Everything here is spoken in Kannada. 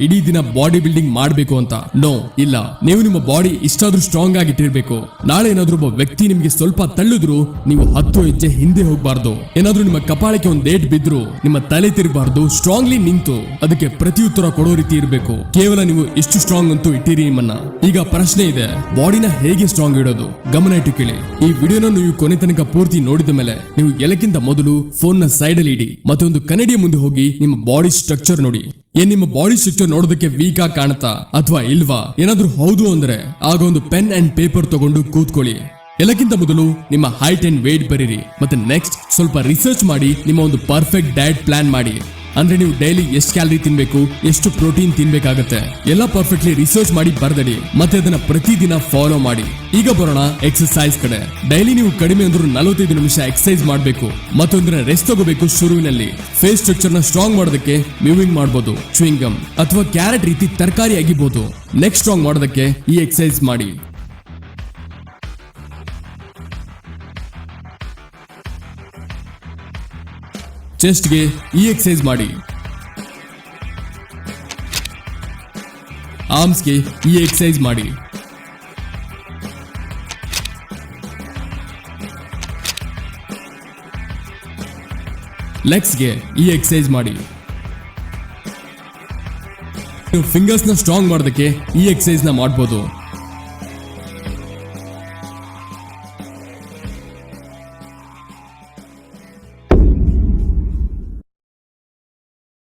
ಇಡೀ ದಿನ ಬಾಡಿ ಬಿಲ್ಡಿಂಗ್ ಮಾಡಬೇಕು ಅಂತ. ನೋ, ಇಲ್ಲ. ನೀವು ನಿಮ್ಮ ಬಾಡಿ ಇಷ್ಟಾದ್ರೂ ಸ್ಟ್ರಾಂಗ್ ಆಗಿಟ್ಟಿರ್ಬೇಕು. ನಾಳೆ ಏನಾದ್ರೂ ಒಬ್ಬ ವ್ಯಕ್ತಿ ನಿಮ್ಗೆ ಸ್ವಲ್ಪ ತಳ್ಳಿದ್ರು ನೀವು 10 ಹೆಜ್ಜೆ ಹಿಂದೆ ಹೋಗ್ಬಾರ್ದು. ಏನಾದ್ರೂ ನಿಮ್ಮ ಕಪಾಳಕ್ಕೆ ಒಂದ್ ಏಟ್ ಬಿದ್ರು ನಿಮ್ಮ ತಲೆ ತಿರುಗಬಾರ್ದು. ಸ್ಟ್ರಾಂಗ್ಲಿ ನಿಂತು ಅದಕ್ಕೆ ಪ್ರತಿಯುತ್ತರ ಕೊಡೋ ರೀತಿ ಇರಬೇಕು. ಕೇವಲ ನೀವು ಇಷ್ಟು ಸ್ಟ್ರಾಂಗ್ ಅಂತೂ ಇಟ್ಟಿರಿ ನಿಮ್ಮನ್ನ. ಈಗ ಪ್ರಶ್ನೆ ಇದೆ, ಬಾಡಿನ ಹೇಗೆ ಸ್ಟ್ರಾಂಗ್ ಇಡೋದು? ಗಮನ ಇಟ್ಟು ಕೇಳಿ. ಈ ವಿಡಿಯೋನ ನೀವು ಕೊನೆ ತನಕ ಪೂರ್ತಿ ನೋಡಿದ ಮೇಲೆ ನೀವು ಎಲ್ಲಕ್ಕಿಂತ ಮೊದಲು ಫೋನ್ ನ ಸೈಡ್ ಅಲ್ಲಿ ಇಡಿ, ಮತ್ತೊಂದು ಕನ್ನಡಿಯ ಮುಂದೆ ಹೋಗಿ ನಿಮ್ಮ ಬಾಡಿ ಸ್ಟ್ರಕ್ಚರ್ ನೋಡಿ. ಏನ್ ನಿಮ್ಮ ಬಾಡಿ ಸ್ಟ್ರಕ್ಚರ್ ನೋಡೋದಕ್ಕೆ ವೀಕ್ ಆಗಿ ಕಾಣುತ್ತಾ ಅಥವಾ ಇಲ್ವಾ? ಏನಾದ್ರೂ ಹೌದು ಅಂದ್ರೆ ಆಗ ಒಂದು ಪೆನ್ ಅಂಡ್ ಪೇಪರ್ ತಗೊಂಡು ಕೂತ್ಕೊಳ್ಳಿ. ಎಲ್ಲಕ್ಕಿಂತ ಮೊದಲು ನಿಮ್ಮ ಹೈಟ್ ಅಂಡ್ ವೇಟ್ ಬರೀರಿ. ಮತ್ತೆ ನೆಕ್ಸ್ಟ್ ಸ್ವಲ್ಪ ರಿಸರ್ಚ್ ಮಾಡಿ ನಿಮ್ಮ ಒಂದು ಪರ್ಫೆಕ್ಟ್ ಡಯಟ್ ಪ್ಲಾನ್ ಮಾಡಿ. ಅಂದ್ರೆ ನೀವು ಡೈಲಿ ಎಷ್ಟು ಕ್ಯಾಲರಿ ತಿನ್ಬೇಕು, ಎಷ್ಟು ಪ್ರೋಟೀನ್ ತಿನ್ಬೇಕಾಗತ್ತೆ ಎಲ್ಲ ಪರ್ಫೆಕ್ಟ್ಲಿ ರಿಸರ್ಚ್ ಮಾಡಿ ಬರ್ದಡಿ. ಮತ್ತೆ ಅದನ್ನ ಪ್ರತಿದಿನ ಫಾಲೋ ಮಾಡಿ. ಈಗ ಬರೋಣ ಎಕ್ಸರ್ಸೈಸ್ ಕಡೆ. ಡೈಲಿ ನೀವು ಕಡಿಮೆ ಅಂದ್ರೂ 45 ನಿಮಿಷ ಎಕ್ಸರ್ಸೈಸ್ ಮಾಡಬೇಕು. ಮತ್ತೊಂದಿನ ರೆಸ್ಟ್ ತಗೋಬೇಕು. ಶುರುವಿನಲ್ಲಿ ಫೇಸ್ ಸ್ಟ್ರಕ್ಚರ್ ನ ಸ್ಟ್ರಾಂಗ್ ಮಾಡೋದಕ್ಕೆ ಮೂವಿಂಗ್ ಮಾಡಬಹುದು, ಚ್ಯೂಯಿಂಗ್ ಗಮ್ ಅಥವಾ ಕ್ಯಾರೆಟ್ ರೀತಿ ತರಕಾರಿ ಆಗಿಬಹುದು. ನೆಕ್ಸ್ಟ್ ಸ್ಟ್ರಾಂಗ್ ಮಾಡೋದಕ್ಕೆ ಈ ಎಕ್ಸರ್ಸೈಸ್ ಮಾಡಿ. ಚೆಸ್ಟ್ಗೆ ಈ ಎಕ್ಸರ್ಸೈಸ್ ಮಾಡಿ. ಆರ್ಮ್ಸ್ಗೆ ಈ ಎಕ್ಸರ್ಸೈಸ್ ಮಾಡಿ. ಲೆಗ್ಸ್ಗೆ ಈ ಎಕ್ಸರ್ಸೈಸ್ ಮಾಡಿ. ನೀವು ಫಿಂಗರ್ಸ್ ನ ಸ್ಟ್ರಾಂಗ್ ಮಾಡೋದಕ್ಕೆ ಈ ಎಕ್ಸರ್ಸೈಸ್ ನ ಮಾಡಬಹುದು.